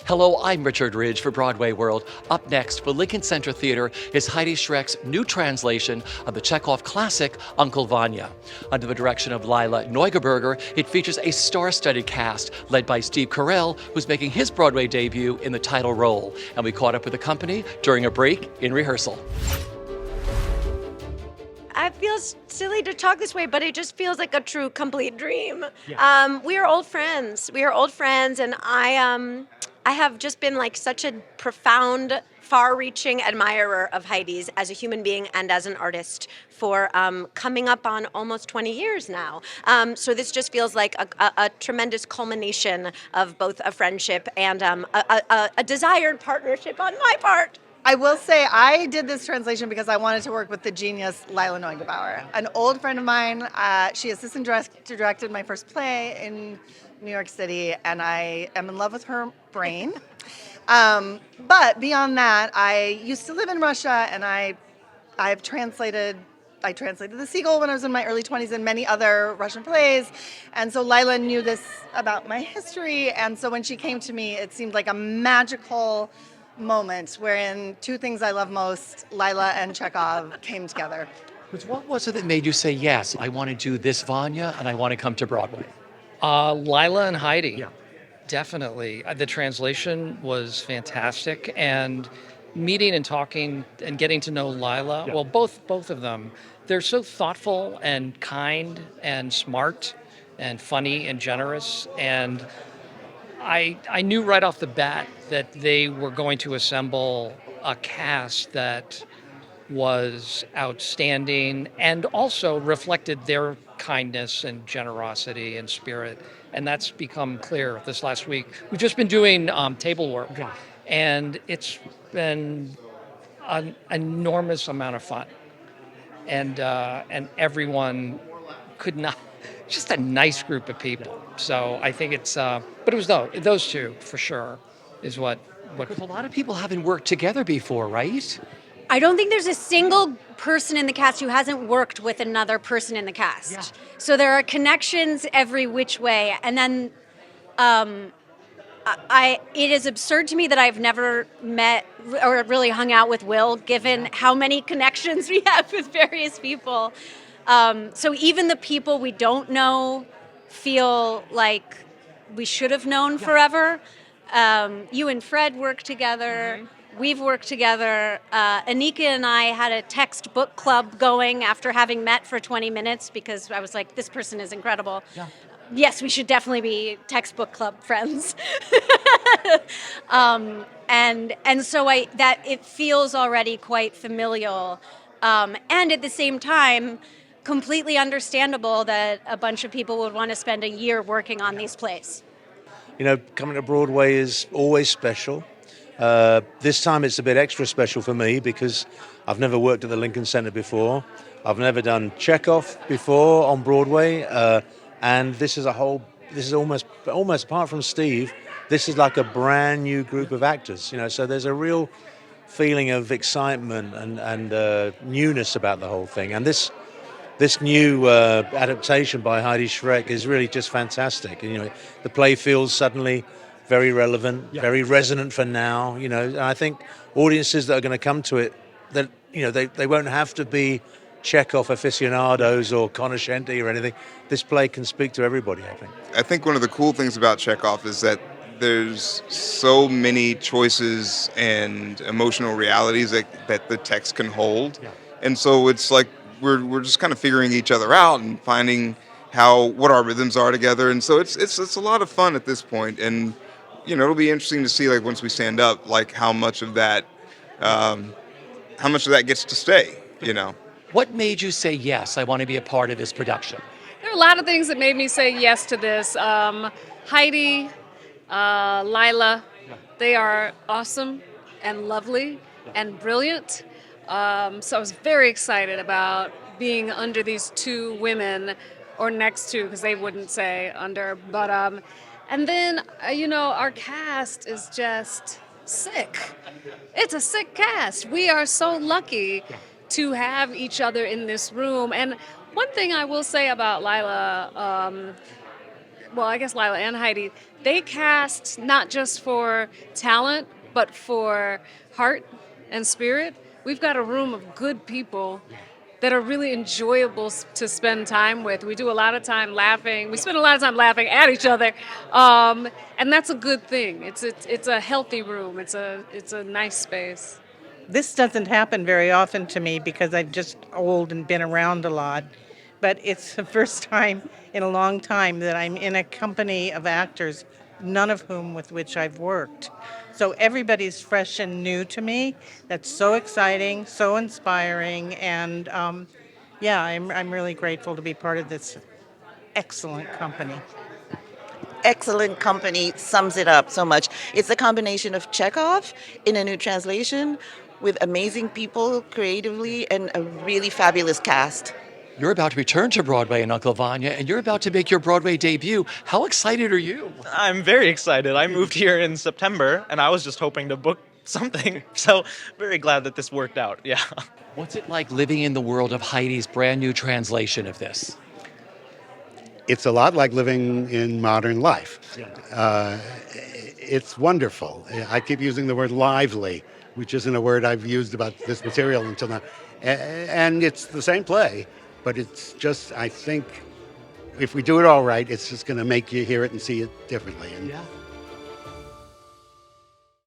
Hello, I'm Richard Ridge for BroadwayWorld. Up next for Lincoln Center Theater is Heidi Schreck's new translation of the Chekhov classic, Uncle Vanya. Under the direction of Lila Neugebauer, it features a star-studded cast led by Steve Carell, who's making his Broadway debut in the title role. And we caught up with the company during a break in rehearsal. It feels silly to talk this way, but it just feels like a true, complete dream. Yeah. We are old friends. And I have just been like such a profound, far-reaching admirer of Heidi's as a human being and as an artist for coming up on almost 20 years now. So this just feels like a tremendous culmination of both a friendship and a desired partnership on my part. I will say I did this translation because I wanted to work with the genius Lila Neugebauer, an old friend of mine. She assistant directed my first play in New York City, and I am in love with her brain. But beyond that, I used to live in Russia, and I translated The Seagull when I was in my early 20s and many other Russian plays. And so Lila knew this about my history, and so when she came to me, it seemed like a magical moment wherein two things I love most, Lila and Chekhov, came together. What was it that made you say, yes, I want to do this Vanya and I want to come to Broadway? Lila and Heidi. Yeah. Definitely. The translation was fantastic, and meeting and talking and getting to know Lila, well, both of them, they're so thoughtful and kind and smart and funny and generous, and I knew right off the bat that they were going to assemble a cast that was outstanding and also reflected their kindness and generosity and spirit. And that's become clear this last week. We've just been doing table work, and it's been an enormous amount of fun. And everyone could not, just a nice group of people. So I think it's, but it was those two for sure is what. Because a lot of people haven't worked together before, right? I don't think there's a single person in the cast who hasn't worked with another person in the cast. Yeah. So there are connections every which way. And then it is absurd to me that I've never met or really hung out with Will, given how many connections we have with various people. So even the people we don't know feel like we should have known forever. You and Fred work together. Mm-hmm. We've worked together. Anika and I had a text book club going after having met for 20 minutes because I was like, this person is incredible. Yeah. Yes, we should definitely be textbook club friends. And so it feels already quite familial. And at the same time, completely understandable that a bunch of people would want to spend a year working on these plays. You know, coming to Broadway is always special. This time it's a bit extra special for me because I've never worked at the Lincoln Center before. I've never done Chekhov before on Broadway, and this is almost apart from Steve, this is like a brand new group of actors. You know, so there's a real feeling of excitement and newness about the whole thing. And this new adaptation by Heidi Schreck is really just fantastic. And, you know, the play feels suddenly very relevant, very resonant for now. You know, and I think audiences that are going to come to it, that they won't have to be Chekhov aficionados or conoscenti or anything. This play can speak to everybody, I think. I think one of the cool things about Chekhov is that there's so many choices and emotional realities that the text can hold. Yeah. And so it's like we're just kind of figuring each other out and finding what our rhythms are together. And so it's a lot of fun at this point. And, you know, it'll be interesting to see, like, once we stand up, like how much of that gets to stay, you know. What made you say, yes, I want to be a part of this production? There are a lot of things that made me say yes to this. Heidi, Lila, they are awesome and lovely and brilliant. So I was very excited about being under these two women, or next to, because they wouldn't say under. But and then, our cast is just sick. It's a sick cast. We are so lucky to have each other in this room. And one thing I will say about Lila, well, I guess Lila and Heidi, they cast not just for talent, but for heart and spirit. We've got a room of good people that are really enjoyable to spend time with. We do a lot of time laughing. We spend a lot of time laughing at each other, and that's a good thing. It's a healthy room. It's a nice space. This doesn't happen very often to me because I'm just old and been around a lot. But it's the first time in a long time that I'm in a company of actors, none of whom with which I've worked. So everybody's fresh and new to me. That's so exciting, so inspiring, and yeah, I'm really grateful to be part of this excellent company. Excellent company sums it up so much. It's a combination of Chekhov in a new translation with amazing people creatively and a really fabulous cast. You're about to return to Broadway in Uncle Vanya, and you're about to make your Broadway debut. How excited are you? I'm very excited. I moved here in September, and I was just hoping to book something. So very glad that this worked out. Yeah. What's it like living in the world of Heidi's brand new translation of this? It's a lot like living in modern life. It's wonderful. I keep using the word lively, which isn't a word I've used about this material until now. And it's the same play, but it's just, I think, if we do it all right, it's just going to make you hear it and see it differently. And Yeah.